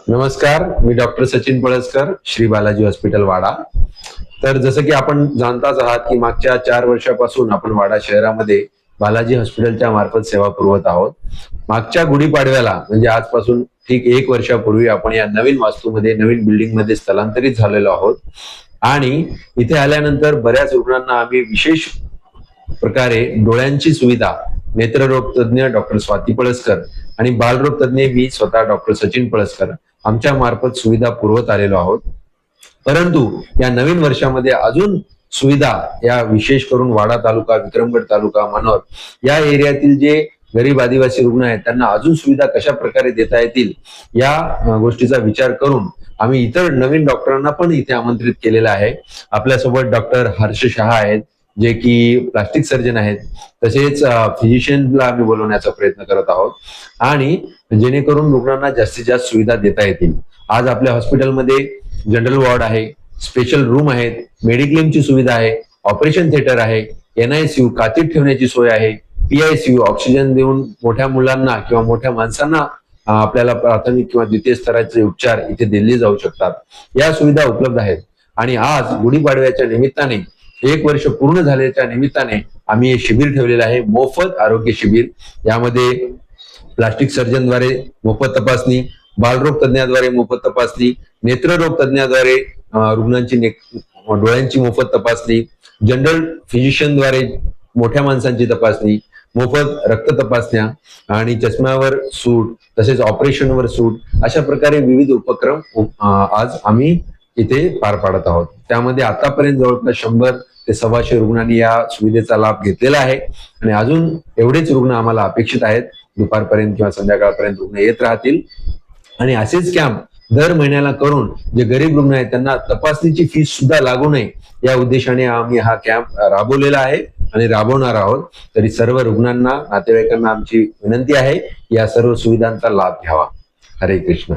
नमस्कार, मी doctor Sachin Palaskar, Shri Balaji hospital वाडा। तर जसं की आपण जाणताच आहात की मागच्या 4 वर्षापासून आपण वाडा शहरामध्ये बालाजी हॉस्पिटलच्या मार्फत सेवा पुरवत आहोत। मागच्या गुढीपाडव्याला म्हणजे आजपासून ठीक 1 वर्षापूर्वी आपण या नवीन वास्तूमध्ये नवीन बिल्डिंग मध्ये स्थलांतरित झालेलो आहोत आणि इथे आल्यानंतर बऱ्याच रुग्णांना आम्ही विशेष प्रकारे डोळ्यांची सुविधा नेत्ररोग तज्ञ डॉक्टर स्वाती पळसकर आणि बालरोग तज्ञ मी स्वतः डॉक्टर सचिन पळसकर आमच्या मार्फत सुविधा पुरवत आलेलो आहोत। परंतु या नवीन वर्षामध्ये अजून सुविधा या विशेष करून वाडा तालुका, विक्रमगड तालुका, मनोर या एरियातील जे गरीब आदिवासी रुग्ण आहेत त्यांना अजून सुविधा कशा प्रकारे देता येतील या गोष्टीचा विचार करून आम्ही इतर नवीन डॉक्टरांना पण इथे आमंत्रित केलेलं आहे। आपल्यासोबत डॉक्टर हर्ष शहा आहेत जे की प्लास्टिक सर्जन आहेत, तसेच फिजिशियनला आम्ही बोलवण्याचा प्रयत्न करत आहोत आणि जेणेकरून रुग्णांना जास्तीत जास्त सुविधा देता येतील। आज आपल्या हॉस्पिटलमध्ये जनरल वॉर्ड आहे, स्पेशल रूम आहेत, मेडिक्लेमची सुविधा आहे, ऑपरेशन थिएटर आहे, NICU काचीत ठेवण्याची सोय आहे, PICU ऑक्सिजन देऊन मोठ्या मुलांना किंवा मोठ्या माणसांना आपल्याला प्राथमिक किंवा द्वितीय स्तराचे उपचार इथे दिले जाऊ शकतात। या सुविधा उपलब्ध आहेत आणि आज गुढीपाडव्याच्या निमित्ताने 1 वर्ष पूर्ण झाल्याच्या निमित्ताने आम्ही हे शिबिर ठेवलेलं आहे, मोफत आरोग्य शिबिर। यामध्ये प्लास्टिक सर्जनद्वारे मोफत तपासणी, बालरोग तज्ञाद्वारे मोफत तपासणी, नेत्ररोग तज्ञाद्वारे रुग्णांची डोळ्यांची मोफत तपासणी, जनरल फिजिशियनद्वारे मोठ्या माणसांची तपासणी, मोफत रक्त तपासण्या आणि चष्म्यावर सूट तसेच ऑपरेशनवर सूट, अशा प्रकारे विविध उपक्रम आज आम्ही इथे पार पाडत आहोत। त्यामध्ये आतापर्यंत जवळपास 100 ते 125 रुग्णांनी या सुविधेचा लाभ घेतलेला आहे आणि अजून एवढेच रुग्ण आम्हाला अपेक्षित आहेत। दुपारपर्यंत किंवा संध्याकाळपर्यंत रुग्ण येत राहतील आणि असेच कॅम्प दर महिन्याला करून जे गरीब रुग्ण आहेत त्यांना तपासणीची फीस सुद्धा लागू नये या उद्देशाने आम्ही हा कॅम्प राबवलेला आहे आणि राबवणार आहोत। तरी सर्व रुग्णांना, नातेवाईकांना आमची विनंती आहे या सर्व सुविधांचा लाभ घ्यावा। हरे कृष्ण।